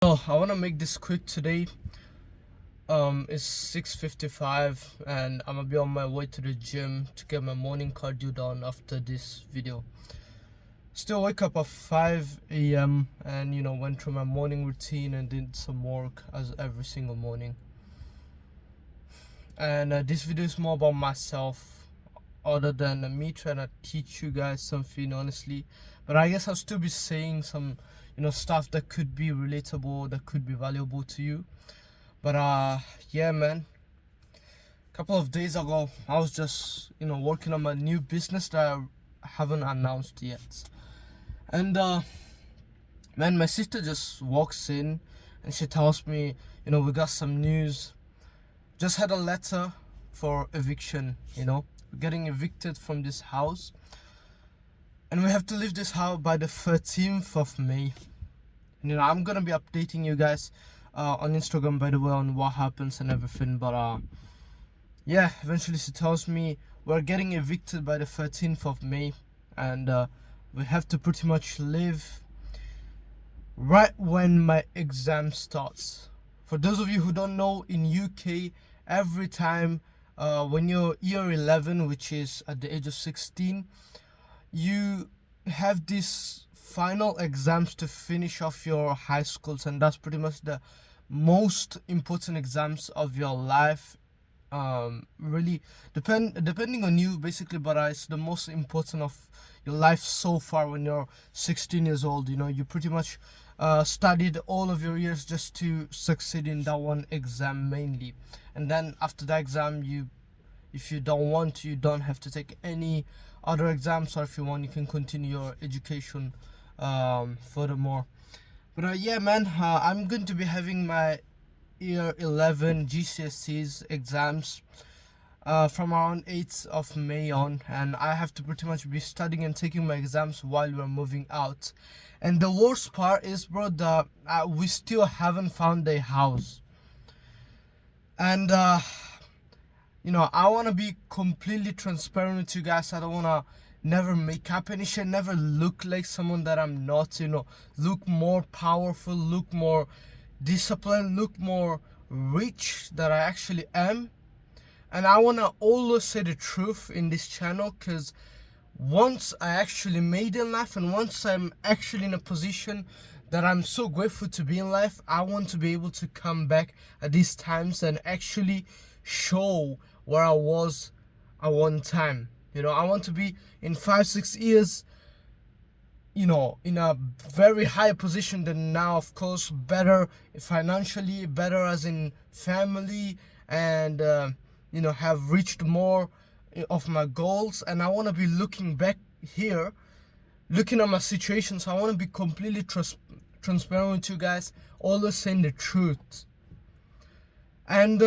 So I want to make this quick today. It's 6:55 and I'm gonna be on my way to the gym to get my morning cardio done after this video. Still wake up at 5 a.m. and went through my morning routine and did some work as every single morning. And this video is more about myself, other than me trying to teach you guys something honestly. But I guess I'll still be saying some stuff that could be relatable, that could be valuable to you. But yeah, man, a couple of days ago I was just working on my new business that I haven't announced yet. And man, my sister just walks in and she tells me, we got some news. Just had a letter for eviction. We're getting evicted from this house and we have to leave this house by the 13th of May. And I'm gonna be updating you guys on Instagram, by the way, on what happens and everything. But yeah, eventually she tells me we're getting evicted by the 13th of May, and we have to pretty much live right when my exam starts. For those of you who don't know, in UK, every time when you're year 11, which is at the age of 16, you have these final exams to finish off your high schools, and that's pretty much the most important exams of your life. Really depending on you basically, but it's the most important of your life so far. When you're 16 years old, you pretty much studied all of your years just to succeed in that one exam mainly. And then after that exam, if you don't want to, you don't have to take any other exams, or if you want, you can continue your education furthermore. But yeah, man, I'm going to be having my year 11 GCSEs exams from around 8th of May on, and I have to pretty much be studying and taking my exams while we're moving out. And the worst part is, bro, that we still haven't found a house. And I want to be completely transparent with you guys. I don't want to never make up any shit, never look like someone that I'm not, look more powerful, look more disciplined, look more rich that I actually am. And I want to always say the truth in this channel, because once I actually made in life, and once I'm actually in a position that I'm so grateful to be in life, I want to be able to come back at these times and actually show where I was at one time. I want to be in 5-6 years, in a very high position than now, of course, better financially, better as in family, and have reached more of my goals. And I want to be looking back here, looking at my situation. So I want to be completely transparent with you guys, always saying the truth. And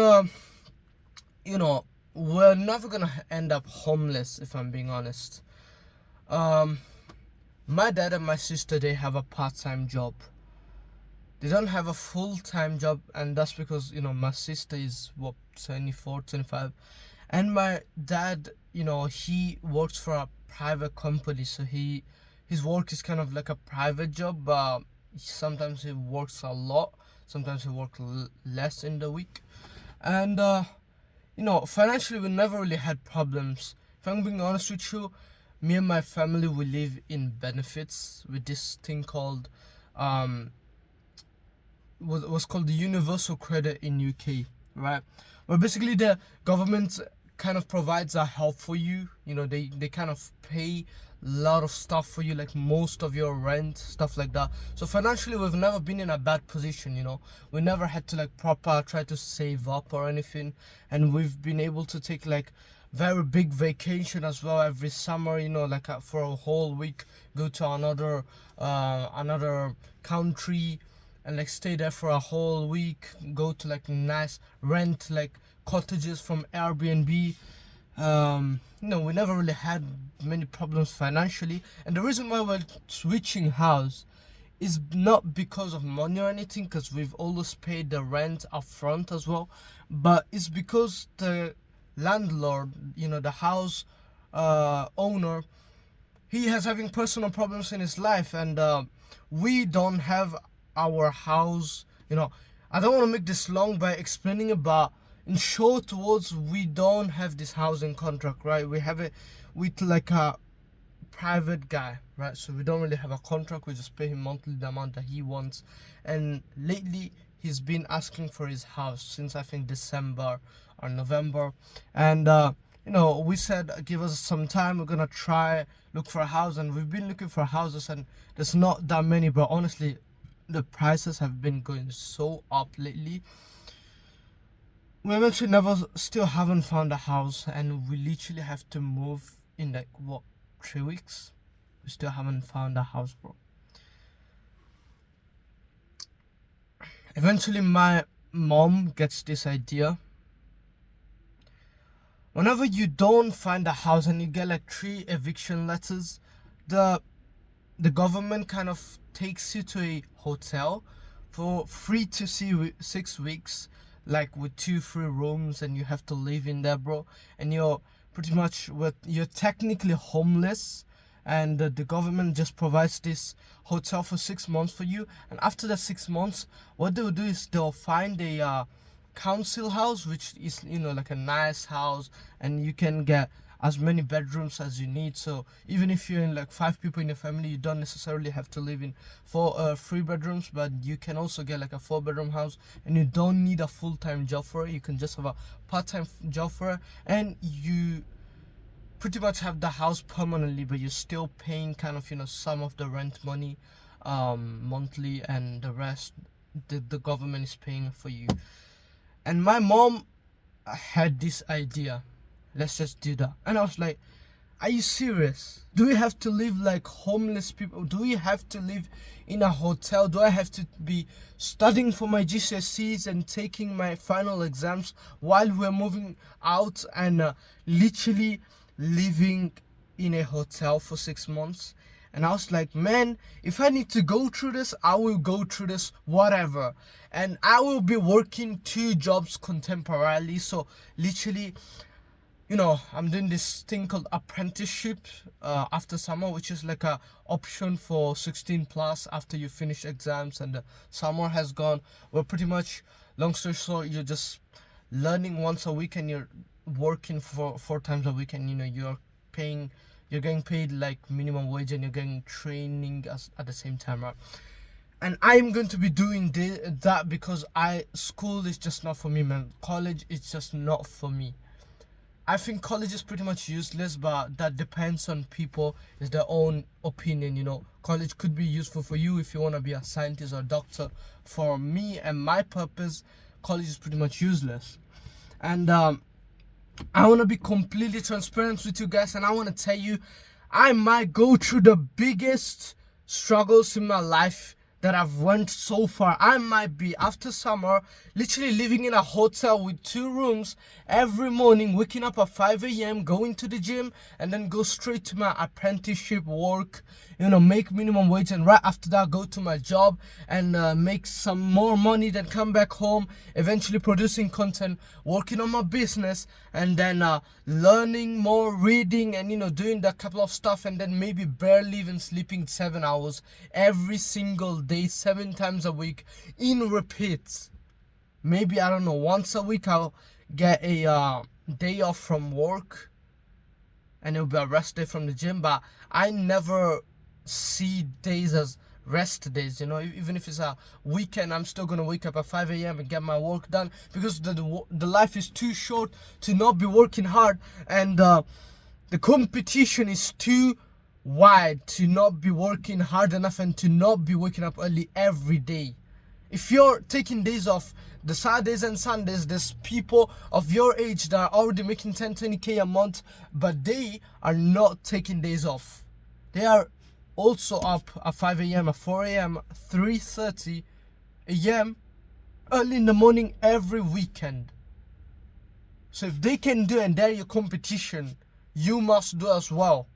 we're never gonna end up homeless, if I'm being honest. My dad and my sister, they have a part-time job. They don't have a full-time job, and that's because my sister is 24, 25, and my dad, he works for a private company, so his work is kind of like a private job. Sometimes he works a lot, sometimes he works less in the week. And financially, we never really had problems. If I'm being honest with you, me and my family, we live in benefits with this thing called was called the Universal Credit in UK, right? Where basically the government kind of provides a help for you. They kind of pay a lot of stuff for you, like most of your rent, stuff like that. So financially, we've never been in a bad position. We never had to proper try to save up or anything, and we've been able to take very big vacation as well every summer, for a whole week, go to another country and stay there for a whole week, go to nice rent cottages from Airbnb. We never really had many problems financially. And the reason why we're switching house is not because of money or anything, because we've always paid the rent up front as well, but it's because the landlord, the house owner, he has having personal problems in his life, and we don't have our house, you know, I don't want to make this long by explaining it, but in short words, we don't have this housing contract, right? We have it with like a private guy, right? So we don't really have a contract. We just pay him monthly the amount that he wants. And lately he's been asking for his house since I think December or November. And you know, we said give us some time, we're gonna try look for a house. And we've been looking for houses, and there's not that many, but honestly the prices have been going so up lately. We eventually never still haven't found a house, and we literally have to move in like what, 3 weeks. We still haven't found a house, bro. Eventually my mom gets this idea. Whenever you don't find a house and you get like 3 eviction letters, the government kind of takes you to a hotel for 3 to 6 weeks, like with 2-3 rooms, and you have to live in there, bro. And you're pretty much you're technically homeless, and the government just provides this hotel for 6 months for you. And after the 6 months, what they'll do is they'll find a council house, which is, you know, like a nice house, and you can get as many bedrooms as you need. So even if you're in like 5 people in your family, you don't necessarily have to live in 3 bedrooms, but you can also get like a 4-bedroom house, and you don't need a full-time job for it. You can just have a part-time job for it, and you pretty much have the house permanently, but you're still paying kind of, you know, some of the rent money monthly, and the rest the government is paying for you. And my mom had this idea, let's just do that. And I was like, are you serious? Do we have to live like homeless people? Do we have to live in a hotel? Do I have to be studying for my GCSEs and taking my final exams while we're moving out, and literally living in a hotel for 6 months? And I was like, man, if I need to go through this, I will go through this, whatever. And I will be working 2 jobs contemporarily. So literally, you know, I'm doing this thing called apprenticeship after summer, which is like a option for 16 plus after you finish exams and the summer has gone. We're pretty much, long story short, you're just learning once a week, and you're working for 4 times a week, and you know, you're getting paid like minimum wage, and you're getting training at the same time, right? And I'm going to be doing that because school is just not for me, man. College is just not for me. I think college is pretty much useless, but that depends on people. It's their own opinion, you know. College could be useful for you if you want to be a scientist or a doctor. For me and my purpose, college is pretty much useless. And I want to be completely transparent with you guys, and I want to tell you, I might go through the biggest struggles in my life that I've went so far. I might be, after summer, literally living in a hotel with 2 rooms every morning, waking up at 5 a.m, going to the gym, and then go straight to my apprenticeship work, you know, make minimum wage, and right after that go to my job and make some more money, then come back home, eventually producing content, working on my business, and then learning more, reading, and, you know, doing that couple of stuff, and then maybe barely even sleeping 7 hours every single day, 7 times a week in repeats. Maybe, I don't know, once a week I'll get a day off from work, and it'll be a rest day from the gym. But I never see days as rest days, you know. Even if it's a weekend, I'm still gonna wake up at 5 a.m. and get my work done, because the life is too short to not be working hard, and the competition is too wide to not be working hard enough and to not be waking up early every day. If you're taking days off, the Saturdays and Sundays, there's people of your age that are already making 10-20k a month, but they are not taking days off. They are also up at 5 a.m, at 4 a.m, 3:30 a.m, early in the morning every weekend. So if they can do it and they're your competition, you must do as well.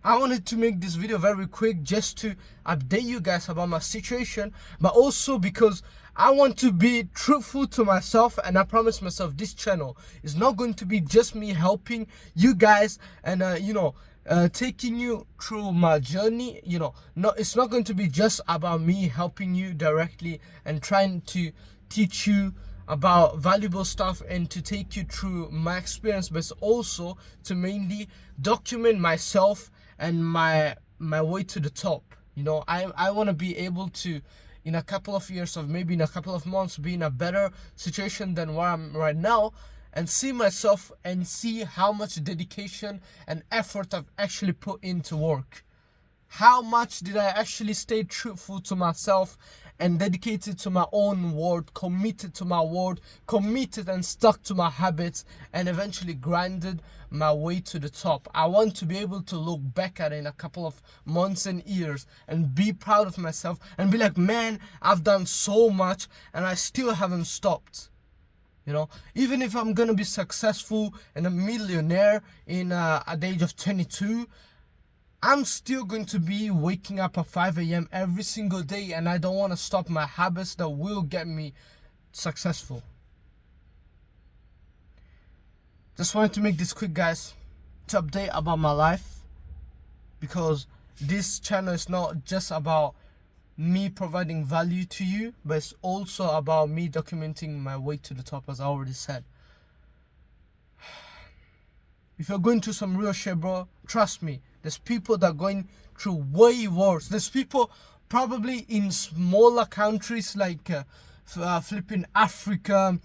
I wanted to make this video very quick just to update you guys about my situation, but also because I want to be truthful to myself, and I promise myself this channel is not going to be just me helping you guys and you know, taking you through my journey. You know, it's not going to be just about me helping you directly and trying to teach you about valuable stuff and to take you through my experience, but it's also to mainly document myself and my way to the top. You know, I want to be able to, in a couple of years or maybe in a couple of months, be in a better situation than where I'm right now, and see myself and see how much dedication and effort I've actually put into work. How much did I actually stay truthful to myself and dedicated to my own word, committed to my word, committed and stuck to my habits, and eventually grinded my way to the top. I want to be able to look back at it in a couple of months and years and be proud of myself and be like, man, I've done so much and I still haven't stopped. You know, even if I'm gonna be successful and a millionaire in at the age of 22, I'm still going to be waking up at 5 a.m. every single day, and I don't want to stop my habits that will get me successful. Just wanted to make this quick, guys, to update about my life, because this channel is not just about me providing value to you, but it's also about me documenting my way to the top, as I already said. If you're going through some real shit, bro, trust me, there's people that are going through way worse. There's people probably in smaller countries like flipping Africa,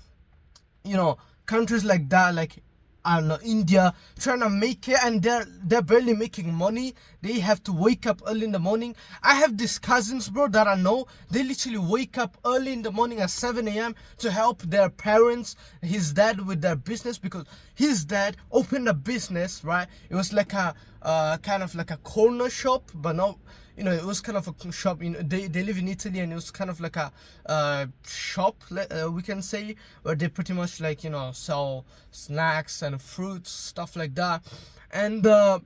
you know, countries like that, like I don't know, India, trying to make it, and they're barely making money. They have to wake up early in the morning. I have these cousins, bro, that I know, they literally wake up early in the morning at 7 a.m. to help their parents, his dad, with their business, because his dad opened a business, right? It was like a kind of like a corner shop, but not, you know, it was kind of a shop. You know, they live in Italy, and it was kind of like a shop, we can say, where they pretty much, like, you know, sell snacks and fruits, stuff like that. And the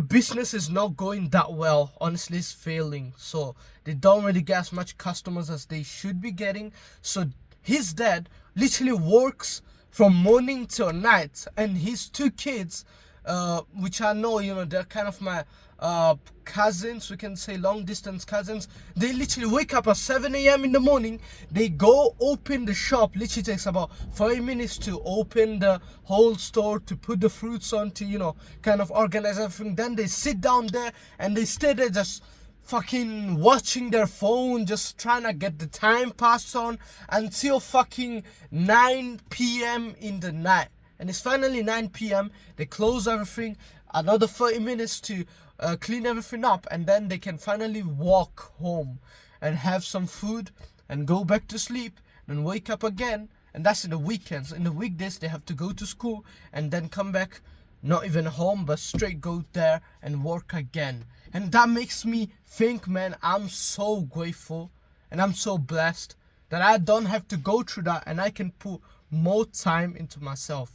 business is not going that well. Honestly, it's failing. So they don't really get as much customers as they should be getting. So his dad literally works from morning till night, and his two kids, which I know, you know, they're kind of my cousins, we can say long distance cousins, they literally wake up at 7 a.m. in the morning. They go open the shop. Literally takes about 5 minutes to open the whole store, to put the fruits on, to, you know, kind of organize everything. Then they sit down there and they stay there just fucking watching their phone, just trying to get the time passed on until fucking 9 p.m. in the night. And it's finally 9 p.m. They close everything, another 30 minutes to clean everything up, and then they can finally walk home and have some food and go back to sleep and wake up again. And that's in the weekends. In the weekdays, they have to go to school and then come back, not even home, but straight go there and work again. And that makes me think, man, I'm so grateful and I'm so blessed that I don't have to go through that, and I can put more time into myself.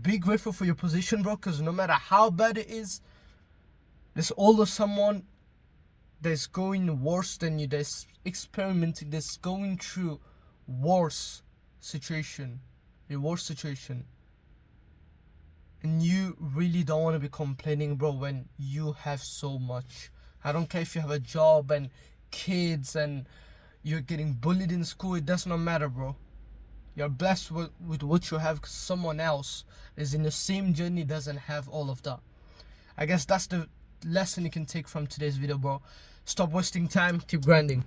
Be grateful for your position, bro, because no matter how bad it is, there's always someone that's going worse than you, that's experimenting, that's going through a worse situation. And you really don't want to be complaining, bro, when you have so much. I don't care if you have a job and kids and you're getting bullied in school, it does not matter, bro. You're blessed with what you have, because someone else is in the same journey, doesn't have all of that. I guess that's the lesson you can take from today's video, bro. Stop wasting time, keep grinding.